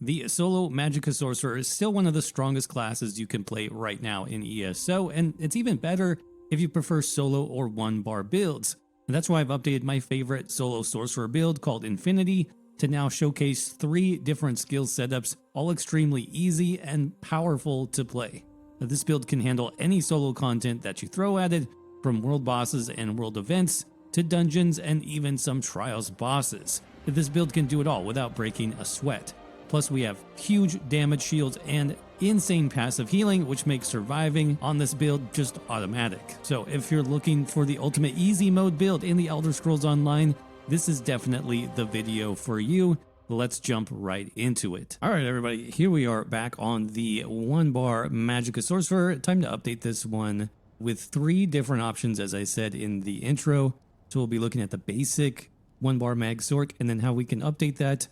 The solo Magicka Sorcerer is still one of the strongest classes you can play right now in ESO, and it's even better if you prefer solo or one-bar builds. And that's why I've updated my favorite solo sorcerer build called Infinity to now showcase 3 different skill setups, all extremely easy and powerful to play. Now, this build can handle any solo content that you throw at it, from world bosses and world events to dungeons and even some trials bosses. This build can do it all without breaking a sweat. Plus we have huge damage shields and insane passive healing, which makes surviving on this build just automatic. So if you're looking for the ultimate easy mode build in the Elder Scrolls Online, this is definitely the video for you. Let's jump right into it. All right, everybody, here we are back on the 1-bar Magicka Sorcerer. Time to update this one with 3 different options, as I said in the intro. So we'll be looking at the basic 1-bar Mag Sorc and then how we can update that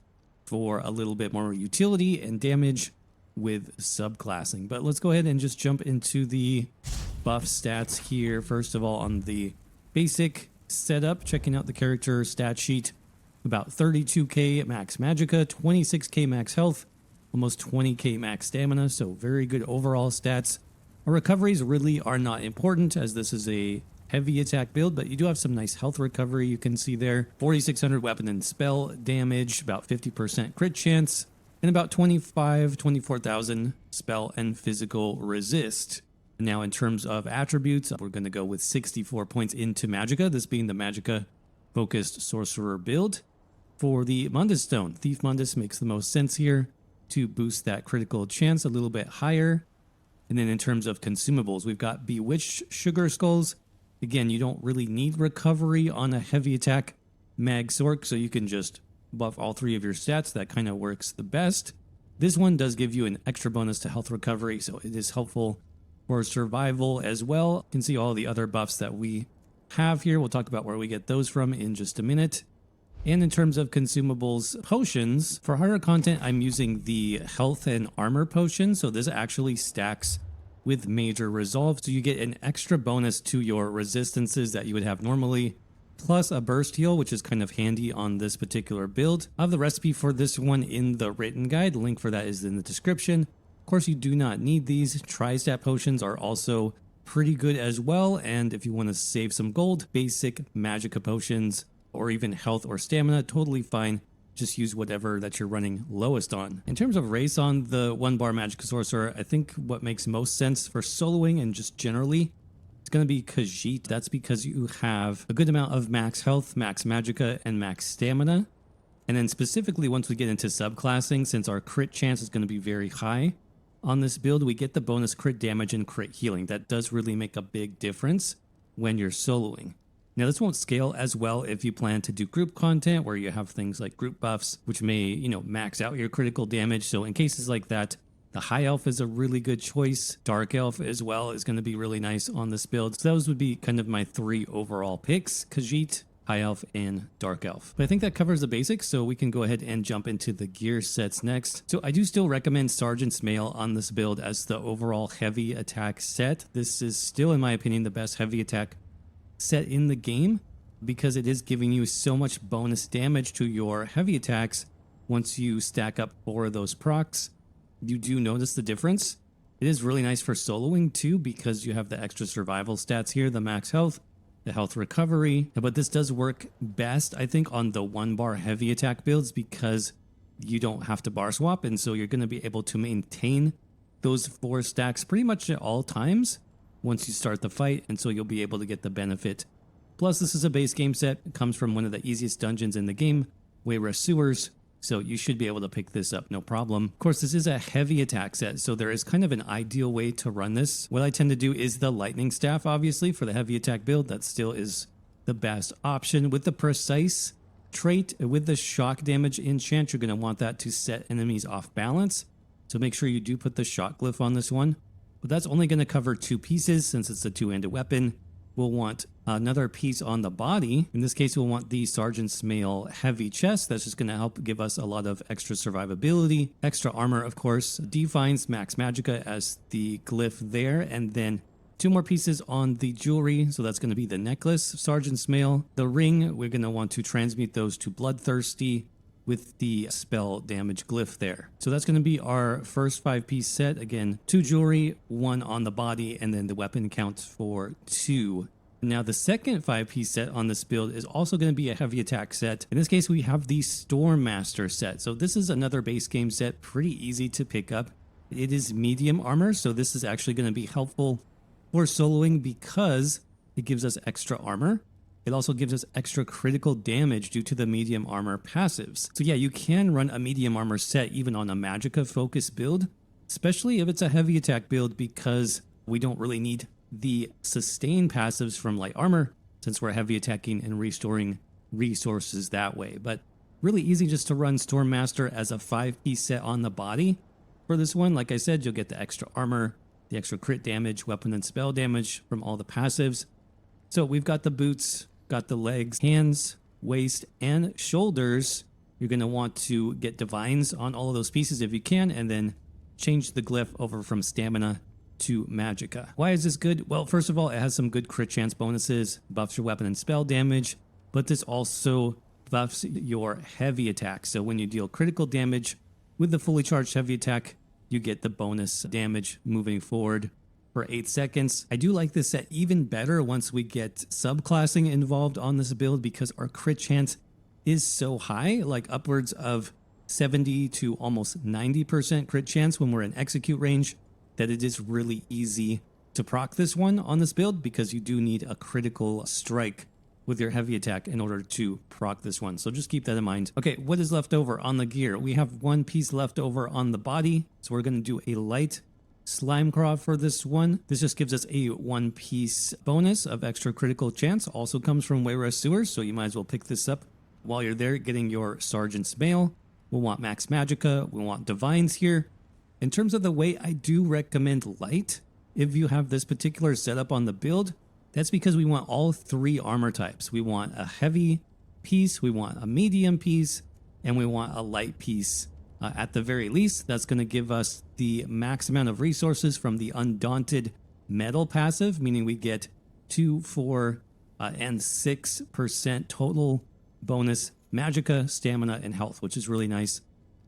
for a little bit more utility and damage with subclassing. But let's go ahead and just jump into the buff stats here. First of all, on the basic setup, checking out the character stat sheet, about 32k max magicka, 26k max health, almost 20k max stamina, so very good overall stats. Our recoveries really are not important as this is a heavy attack build, but you do have some nice health recovery. You can see there 4600 weapon and spell damage, about 50% crit chance, and about 24,000 spell and physical resist. Now in terms of attributes, we're going to go with 64 points into Magicka, this being the Magicka focused sorcerer build. For the Mundus Stone, Thief Mundus makes the most sense here to boost that critical chance a little bit higher. And then in terms of consumables, we've got Bewitched Sugar Skulls. Again, you don't really need recovery on a heavy attack Mag Sorc, so you can just buff all 3 of your stats. That kind of works the best. This one does give you an extra bonus to health recovery, so it is helpful for survival as well. You can see all the other buffs that we have here. We'll talk about where we get those from in just a minute. And in terms of consumables, potions, for harder content, I'm using the health and armor potion, so this actually stacks with major resolve, so you get an extra bonus to your resistances that you would have normally, plus a burst heal, which is kind of handy on this particular build. I have the recipe for this one in the written guide. The link for that is in the description. Of course, you do not need these. Tri-stat potions are also pretty good as well, and if you want to save some gold, basic magicka potions or even health or stamina, totally fine. Just use whatever that you're running lowest on. In terms of race on the 1-bar Magicka Sorcerer, I think what makes most sense for soloing and just generally, it's going to be Khajiit. That's because you have a good amount of max health, max magicka, and max stamina. And then specifically once we get into subclassing, since our crit chance is going to be very high on this build, we get the bonus crit damage and crit healing. That does really make a big difference when you're soloing. Now this won't scale as well if you plan to do group content where you have things like group buffs, which may, max out your critical damage. So in cases like that, the High Elf is a really good choice. Dark Elf as well is going to be really nice on this build. So those would be kind of my 3 overall picks: Khajiit, High Elf, and Dark Elf. But I think that covers the basics, so we can go ahead and jump into the gear sets next. So I do still recommend Sergeant's Mail on this build as the overall heavy attack set. This is still, in my opinion, the best heavy attack set in the game because it is giving you so much bonus damage to your heavy attacks. Once you stack up 4 of those procs, you do notice the difference. It is really nice for soloing too because you have the extra survival stats here, the max health, the health recovery. But this does work best, I think, on the 1-bar heavy attack builds because you don't have to bar swap, and so you're going to be able to maintain those 4 stacks pretty much at all times once you start the fight, and so you'll be able to get the benefit. Plus, this is a base game set. It comes from one of the easiest dungeons in the game, Wayrest Sewers, so you should be able to pick this up no problem. Of course, this is a heavy attack set, so there is kind of an ideal way to run this. What I tend to do is the lightning staff, obviously, for the heavy attack build. That still is the best option. With the precise trait, with the shock damage enchant, you're going to want that to set enemies off balance, so make sure you do put the shock glyph on this one. But that's only going to cover 2 pieces since it's a 2-handed weapon. We'll want another piece on the body. In this case, we'll want the Sergeant's Mail heavy chest. That's just going to help give us a lot of extra survivability. Extra armor, of course. Defines max magicka as the glyph there. And then 2 more pieces on the jewelry. So that's going to be the necklace, Sergeant's Mail. The ring, we're going to want to transmute those to Bloodthirsty. with the spell damage glyph there. So that's going to be our first 5-piece set. Again, 2 jewelry, 1 on the body, and then the weapon counts for 2. Now the second 5-piece set on this build is also going to be a heavy attack set. In this case, we have the Stormmaster set. So this is another base game set, pretty easy to pick up. It is medium armor, so this is actually going to be helpful for soloing because it gives us extra armor. It also gives us extra critical damage due to the medium armor passives. So yeah, you can run a medium armor set even on a Magicka focused build, especially if it's a heavy attack build, because we don't really need the sustain passives from light armor since we're heavy attacking and restoring resources that way. But really easy just to run Stormmaster as a 5-piece set on the body. For this one, like I said, you'll get the extra armor, the extra crit damage, weapon and spell damage from all the passives. So we've got the boots, got the legs, hands, waist, and shoulders. You're going to want to get divines on all of those pieces if you can, and then change the glyph over from stamina to Magicka. Why is this good? Well, first of all, it has some good crit chance bonuses, buffs your weapon and spell damage, but this also buffs your heavy attack. So when you deal critical damage with the fully charged heavy attack, you get the bonus damage moving forward for 8 seconds. I do like this set even better once we get subclassing involved on this build, because our crit chance is so high, like upwards of 70 to almost 90% crit chance when we're in execute range, that it is really easy to proc this one on this build, because you do need a critical strike with your heavy attack in order to proc this one. So just keep that in mind. Okay, what is left over on the gear? We have 1 piece left over on the body. So we're going to do a light slime claw for this one. This just gives us a 1-piece bonus of extra critical chance. Also comes from Wayrest Sewers, so you might as well pick this up while you're there getting your Sergeant's Mail. We'll want Max Magicka. We want Divines here. In terms of the weight, I do recommend light if you have this particular setup on the build. That's because we want all 3 armor types. We want a heavy piece, we want a medium piece, and we want a light piece. At the very least, that's going to give us the max amount of resources from the Undaunted Metal passive, meaning we get 2, 4, and 6% total bonus Magicka, stamina, and health, which is really nice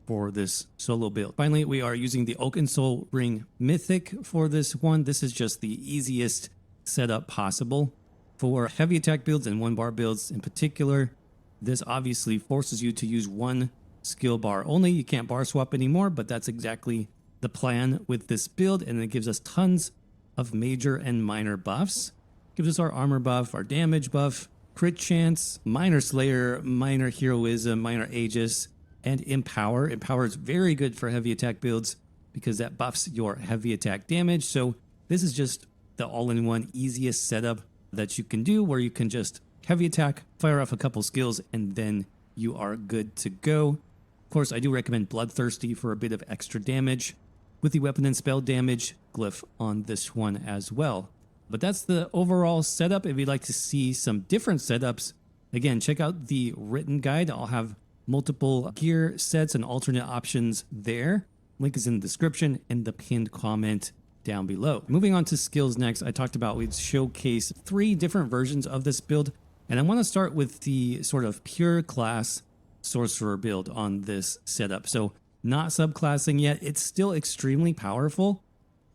for this solo build. Finally, we are using the Oaken Soul Ring Mythic for this one. This is just the easiest setup possible for heavy attack builds and 1-bar builds in particular. This obviously forces you to use 1 skill bar only. You can't bar swap anymore, but that's exactly the plan with this build, and it gives us tons of major and minor buffs. Gives us our armor buff, our damage buff, crit chance, minor slayer, minor heroism, minor aegis, and empower. Empower is very good for heavy attack builds because that buffs your heavy attack damage. So this is just the all-in-one easiest setup that you can do, where you can just heavy attack, fire off a couple skills, and then you are good to go. Of course, I do recommend Bloodthirsty for a bit of extra damage with the weapon and spell damage glyph on this one as well. But that's the overall setup. If you'd like to see some different setups, again, check out the written guide. I'll have multiple gear sets and alternate options there. Link is in the description and the pinned comment down below. Moving on to skills next, I talked about we'd showcase 3 different versions of this build, and I want to start with the sort of pure class sorcerer build on this setup. So not subclassing yet. It's still extremely powerful,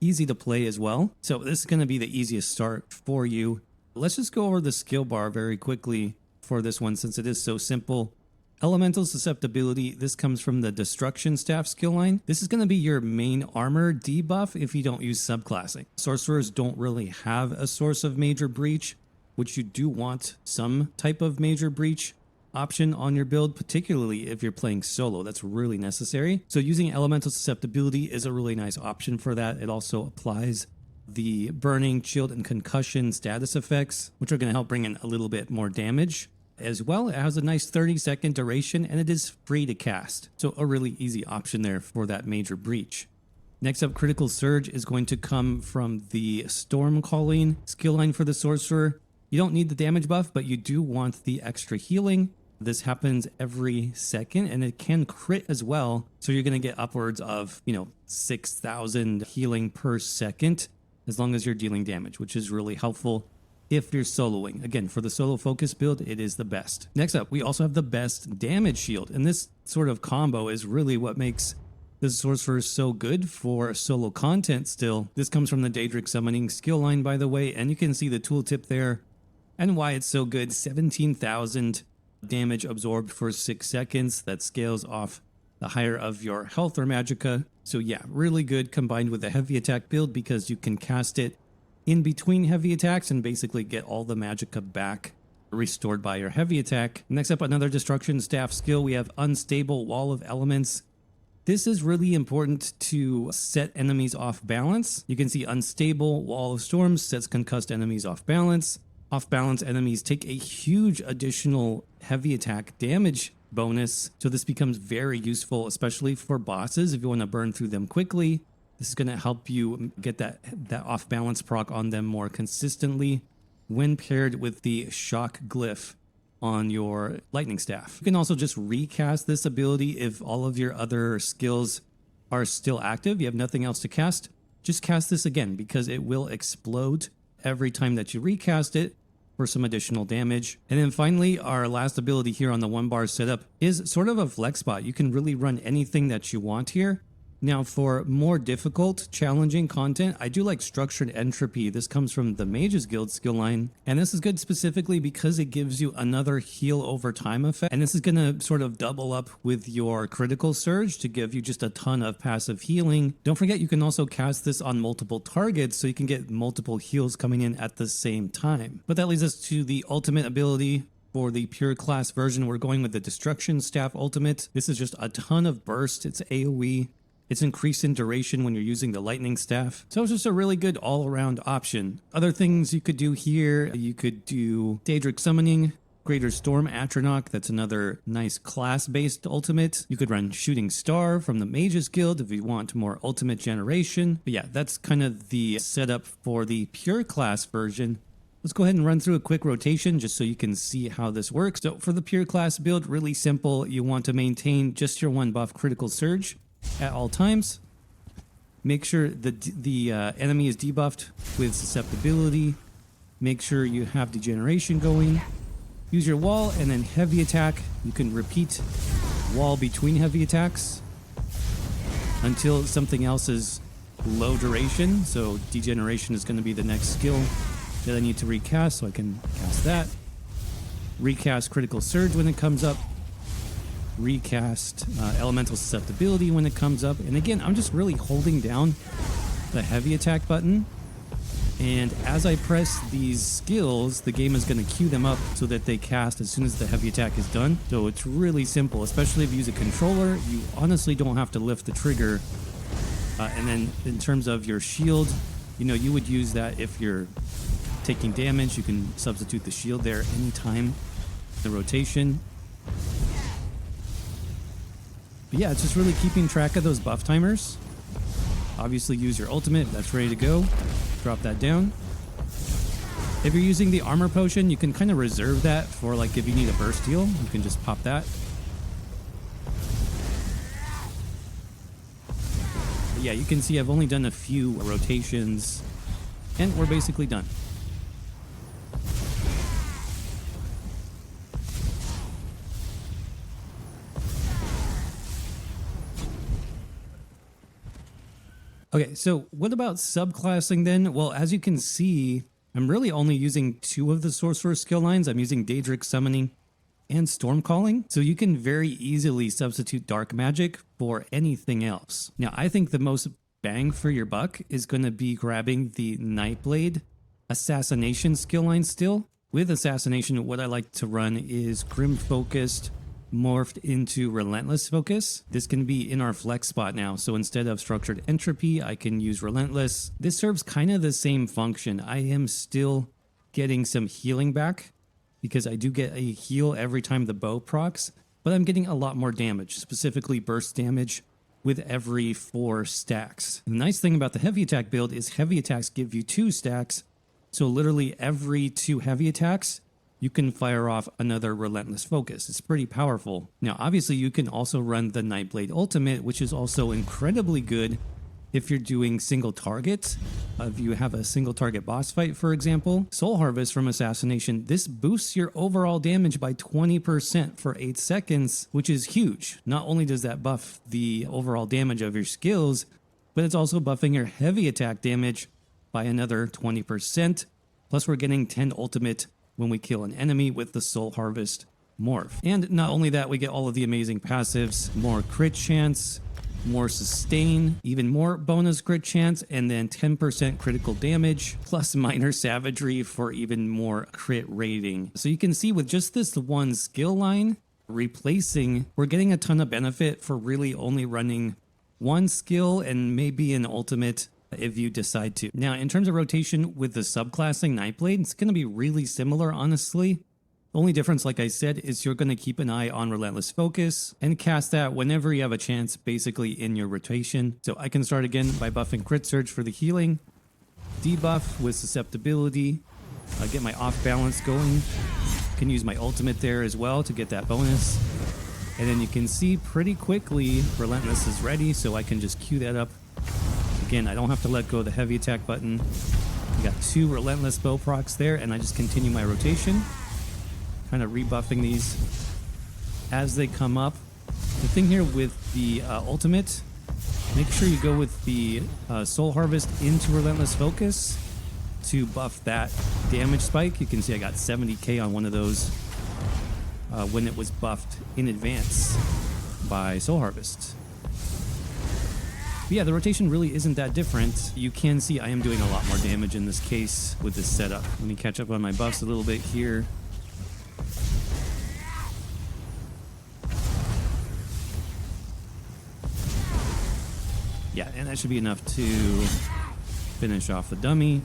easy to play as well. So this is going to be the easiest start for you. Let's just go over the skill bar very quickly for this one, since it is so simple. Elemental Susceptibility, this comes from the Destruction Staff skill line. This is going to be your main armor debuff if you don't use subclassing. Sorcerers don't really have a source of major breach, which you do want some type of major breach option on your build, particularly if you're playing solo. That's really necessary. So using Elemental Susceptibility is a really nice option for that. It also applies the burning, chilled, and concussion status effects, which are going to help bring in a little bit more damage. As well, it has a nice 30-second duration, and it is free to cast. So a really easy option there for that major breach. Next up, Critical Surge is going to come from the Storm Calling skill line for the Sorcerer. You don't need the damage buff, but you do want the extra healing. This happens every second, and it can crit as well. So you're going to get upwards of, 6,000 healing per second, as long as you're dealing damage, which is really helpful if you're soloing. Again, for the solo focus build, it is the best. Next up, we also have the best damage shield, and this sort of combo is really what makes the Sorcerer so good for solo content still. This comes from the Daedric Summoning skill line, by the way, and you can see the tooltip there and why it's so good. 17,000 damage absorbed for 6 seconds. That scales off the higher of your health or magicka. So yeah, really good combined with the heavy attack build because you can cast it in between heavy attacks and basically get all the magicka back restored by your heavy attack. Next up, another destruction staff skill. We have Unstable Wall of Elements. This is really important to set enemies off balance. You can see Unstable Wall of Storms sets concussed enemies off balance. Off balance enemies take a huge additional heavy attack damage bonus. So this becomes very useful, especially for bosses if you want to burn through them quickly. This is going to help you get that off balance proc on them more consistently when paired with the shock glyph on your lightning staff. You can also just recast this ability if all of your other skills are still active. You have nothing else to cast. Just cast this again because it will explode every time that you recast it for some additional damage. And then finally, our last ability here on the 1-bar setup is sort of a flex spot. You can really run anything that you want here. Now, for more difficult, challenging content, I do like Structured Entropy. This comes from the Mages Guild skill line, and this is good specifically because it gives you another heal over time effect, and this is going to sort of double up with your critical surge to give you just a ton of passive healing. Don't forget, you can also cast this on multiple targets, so you can get multiple heals coming in at the same time. But that leads us to the ultimate ability. For the pure class version, we're going with the Destruction Staff Ultimate. This is just a ton of burst. It's AoE. It's increased in duration when you're using the lightning staff. So it's just a really good all-around option. Other things you could do here, you could do Daedric Summoning, Greater Storm Atronach. That's another nice class-based ultimate. You could run Shooting Star from the Mages Guild if you want more ultimate generation. But yeah, that's kind of the setup for the pure class version. Let's go ahead and run through a quick rotation just so you can see how this works. So for the pure class build, really simple. You want to maintain just your 1 buff critical surge at all times. Make sure the enemy is debuffed with susceptibility. Make sure you have degeneration going. Use your wall and then heavy attack. You can repeat wall between heavy attacks until something else is low duration. So degeneration is going to be the next skill that I need to recast, so I can cast that. Recast critical surge when it comes up. Recast elemental susceptibility when it comes up. And again, I'm just really holding down the heavy attack button, and as I press these skills, the game is going to queue them up so that they cast as soon as the heavy attack is done. So it's really simple, especially if you use a controller. You honestly don't have to lift the trigger. And then in terms of your shield, you know, you would use that if you're taking damage. You can substitute the shield there anytime. The rotation. But yeah, it's just really keeping track of those buff timers. Obviously use your ultimate, that's ready to go. Drop that down. If you're using the armor potion, you can kind of reserve that for like if you need a burst heal, you can just pop that. But yeah, you can see I've only done a few rotations and we're basically done. Okay, so what about subclassing then? Well, as you can see, I'm really only using 2 of the Sorcerer skill lines. I'm using Daedric Summoning and Storm Calling. So you can very easily substitute Dark Magic for anything else. Now, I think the most bang for your buck is going to be grabbing the Nightblade Assassination skill line still. With Assassination, what I like to run is Grim Focused, morphed into Relentless Focus. This can be in our flex spot now, so instead of Structured Entropy, I can use Relentless. This serves kind of the same function. I am still getting some healing back because I do get a heal every time the bow procs, but I'm getting a lot more damage, specifically burst damage with every 4 stacks. The nice thing about the heavy attack build is heavy attacks give you 2 stacks, so literally every 2 heavy attacks you can fire off another Relentless Focus. It's pretty powerful. Now, obviously, you can also run the Nightblade Ultimate, which is also incredibly good if you're doing single targets. If you have a single target boss fight, for example, Soul Harvest from Assassination, this boosts your overall damage by 20% for 8 seconds, which is huge. Not only does that buff the overall damage of your skills, but it's also buffing your heavy attack damage by another 20%. Plus we're getting 10 ultimate when we kill an enemy with the Soul Harvest morph. And not only that, we get all of the amazing passives, more crit chance, more sustain, even more bonus crit chance, and then 10% critical damage, plus minor savagery for even more crit rating. So you can see with just this one skill line replacing, we're getting a ton of benefit for really only running one skill and maybe an ultimate if you decide to. Now, in terms of rotation with the subclassing Nightblade, it's going to be really similar, honestly. The only difference, like I said, is you're going to keep an eye on Relentless Focus and cast that whenever you have a chance, basically in your rotation. So I can start again by buffing Crit Surge for the healing, debuff with Susceptibility, get my off balance going. Can use my ultimate there as well to get that bonus. And then you can see pretty quickly Relentless is ready, so I can just queue that up. Again, I don't have to let go of the heavy attack button. I got 2 Relentless bow procs there, and I just continue my rotation. Kind of rebuffing these as they come up. The thing here with the ultimate, make sure you go with the Soul Harvest into Relentless Focus to buff that damage spike. You can see I got 70k on one of those when it was buffed in advance by Soul Harvest. But yeah, the rotation really isn't that different. You can see I am doing a lot more damage in this case with this setup. Let me catch up on my buffs a little bit here. Yeah, and that should be enough to finish off the dummy.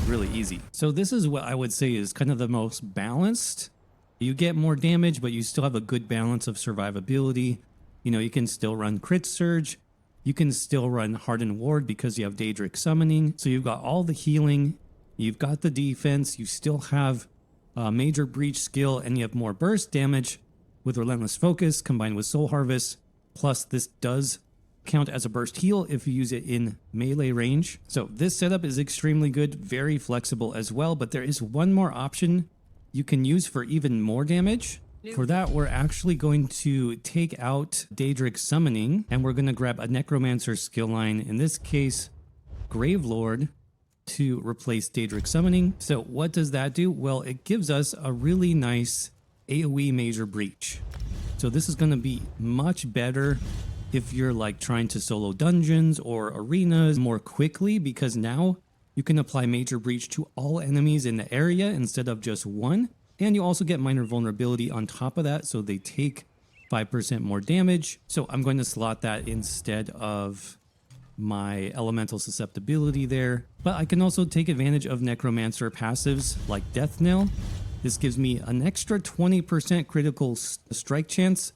Really easy. So this is what I would say is kind of the most balanced. You get more damage, but you still have a good balance of survivability. You know, you can still run Crit Surge. You can still run Hardened Ward because you have Daedric Summoning. So you've got all the healing. You've got the defense. You still have Major Breach skill, and you have more burst damage with Relentless Focus combined with Soul Harvest. Plus, this does count as a burst heal if you use it in melee range. So this setup is extremely good, very flexible as well, but there is one more option you can use for even more damage. For that, we're actually going to take out Daedric Summoning, and we're going to grab a Necromancer skill line, in this case, Gravelord, to replace Daedric Summoning. So what does that do? Well, it gives us a really nice AoE Major Breach. So this is going to be much better if you're like trying to solo dungeons or arenas more quickly, because now you can apply Major Breach to all enemies in the area instead of just one. And you also get minor vulnerability on top of that, so they take 5% more damage. So I'm going to slot that instead of my elemental susceptibility there. But I can also take advantage of Necromancer passives like Death Knell. This gives me an extra 20% critical strike chance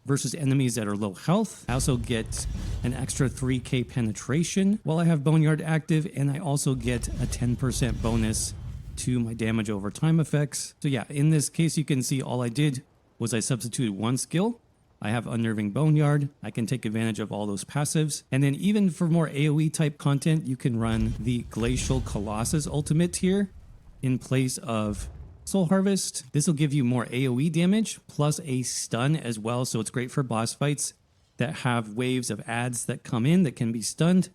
versus enemies that are low health. I also get an extra 3k penetration while I have Boneyard active, and I also get a 10% bonus to my damage over time effects. So yeah, in this case, you can see all I did was I substituted one skill. I have Unnerving Boneyard. I can take advantage of all those passives. And then even for more AoE type content, you can run the Glacial Colossus ultimate here in place of Soul Harvest. This will give you more AoE damage plus a stun as well. So it's great for boss fights that have waves of adds that come in that can be stunned.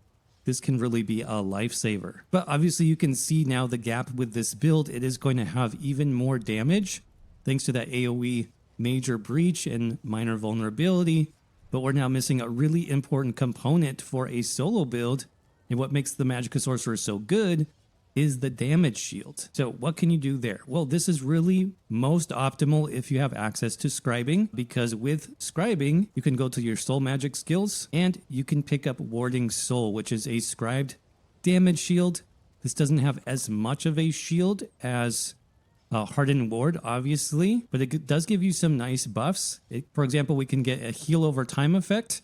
This can really be a lifesaver. But obviously you can see now the gap with this build. It is going to have even more damage thanks to that AoE Major Breach and minor vulnerability. But we're now missing a really important component for a solo build. And what makes the Magicka Sorcerer so good is the damage shield. So what can you do there? Well, this is really most optimal if you have access to scribing, because with scribing, you can go to your soul magic skills and you can pick up Warding Soul, which is a scribed damage shield. This doesn't have as much of a shield as Hardened Ward, obviously, but it does give you some nice buffs. For example, we can get a heal over time effect,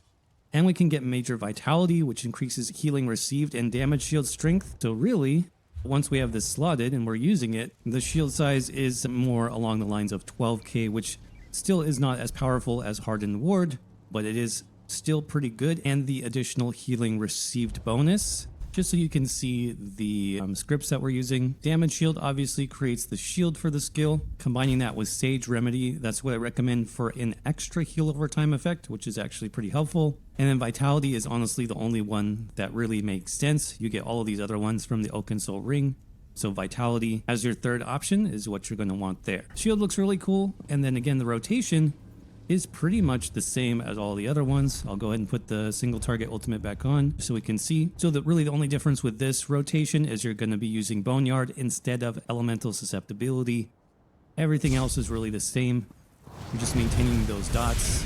and we can get Major Vitality, which increases healing received and damage shield strength. So really, once we have this slotted and we're using it, the shield size is more along the lines of 12k, which still is not as powerful as Hardened Ward, but it is still pretty good, and the additional healing received bonus. Just so you can see the scripts that we're using. Damage shield obviously creates the shield for the skill. Combining that with Sage Remedy, that's what I recommend for an extra heal over time effect, which is actually pretty helpful. And then Vitality is honestly the only one that really makes sense. You get all of these other ones from the Oaken Soul Ring. So Vitality as your third option is what you're going to want there. Shield looks really cool. And then again, the rotation is pretty much the same as all the other ones. I'll go ahead and put the single target ultimate back on so we can see. So really the only difference with this rotation is you're going to be using Boneyard instead of Elemental Susceptibility. Everything else is really the same. You're just maintaining those dots.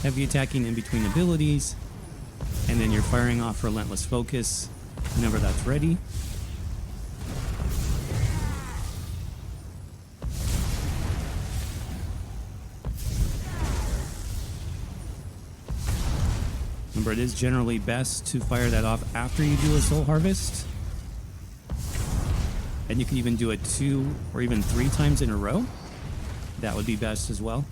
Heavy attacking in between abilities. And then you're firing off Relentless Focus whenever that's ready. Remember, it is generally best to fire that off after you do a Soul Harvest. And you can even do it 2 or even 3 times in a row. That would be best as well.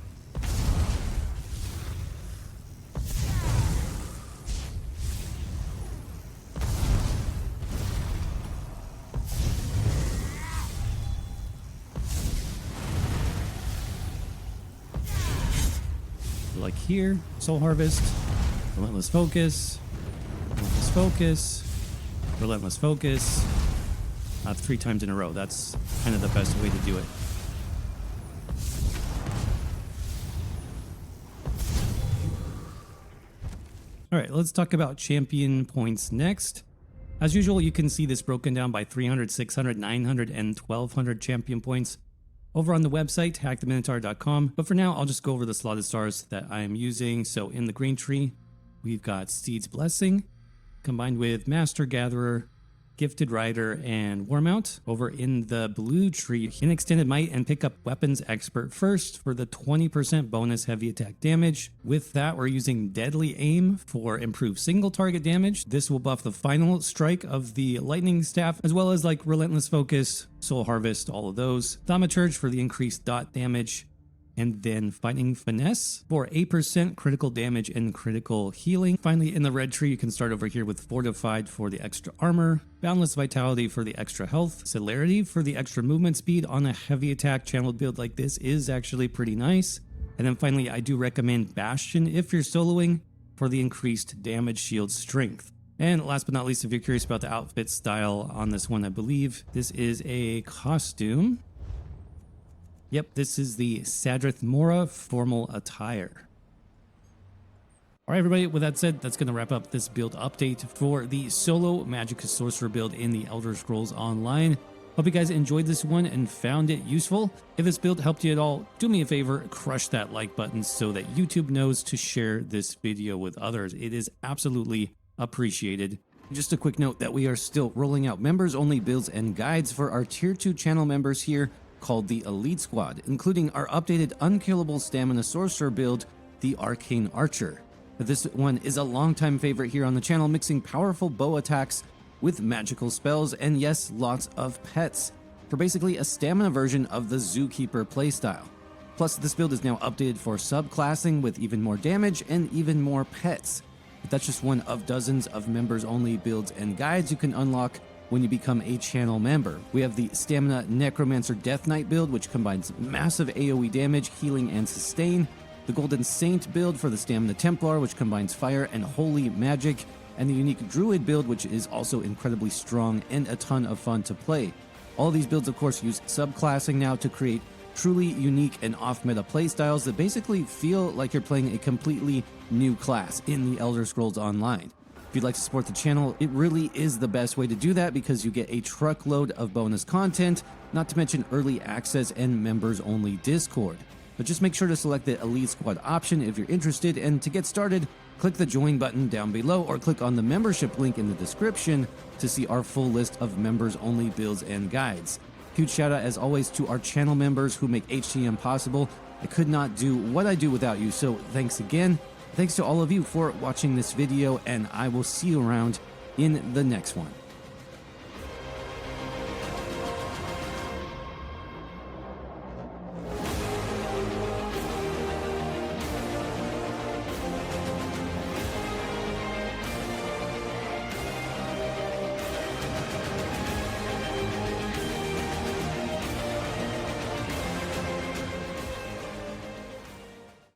Like here, Soul Harvest. Relentless Focus, Relentless Focus, Relentless Focus, 3 times in a row. That's kind of the best way to do it. All right, let's talk about champion points next. As usual, you can see this broken down by 300, 600, 900, and 1200 champion points over on the website, hacktheminotaur.com. But for now, I'll just go over the slotted stars that I am using. So in the green tree, we've got Steed's Blessing, combined with Master Gatherer, Gifted Rider, and Warmount. Over in the blue tree, in Extended Might and pick up Weapons Expert first for the 20% bonus heavy attack damage. With that, we're using Deadly Aim for improved single target damage. This will buff the final strike of the Lightning Staff, as well as like Relentless Focus, Soul Harvest, all of those. Thaumaturge for the increased dot damage. And then Fighting Finesse for 8% critical damage and critical healing. Finally, in the red tree, you can start over here with Fortified for the extra armor, Boundless Vitality for the extra health, Celerity for the extra movement speed on a heavy attack channeled build like this is actually pretty nice. And then finally, I do recommend Bastion if you're soloing for the increased damage shield strength. And last but not least, if you're curious about the outfit style on this one, I believe this is a costume. Yep, this is the Sadrith Mora formal attire. All right, everybody, with that said, that's going to wrap up this build update for the solo Magicka Sorcerer build in the Elder Scrolls Online. Hope you guys enjoyed this one and found it useful. If this build helped you at all, do me a favor, crush that like button so that YouTube knows to share this video with others. It is absolutely appreciated. Just a quick note that we are still rolling out members-only builds and guides for our Tier 2 channel members here, called the Elite Squad, including our updated unkillable stamina sorcerer build, the Arcane Archer. This one is a longtime favorite here on the channel, mixing powerful bow attacks with magical spells and yes, lots of pets, for basically a stamina version of the Zookeeper playstyle. Plus, this build is now updated for subclassing with even more damage and even more pets. But that's just one of dozens of members-only builds and guides you can unlock when you become a channel member. We have the Stamina Necromancer Death Knight build, which combines massive AoE damage, healing, and sustain. The Golden Saint build for the Stamina Templar, which combines fire and holy magic. And the unique Druid build, which is also incredibly strong and a ton of fun to play. All these builds, of course, use subclassing now to create truly unique and off-meta playstyles that basically feel like you're playing a completely new class in the Elder Scrolls Online. If you'd like to support the channel, it really is the best way to do that because you get a truckload of bonus content, not to mention early access and members-only Discord. But just make sure to select the Elite Squad option if you're interested, and to get started, click the join button down below or click on the membership link in the description to see our full list of members-only builds and guides. Huge shout out as always to our channel members who make HTM possible. I could not do what I do without you, so thanks again. Thanks to all of you for watching this video, and I will see you around in the next one.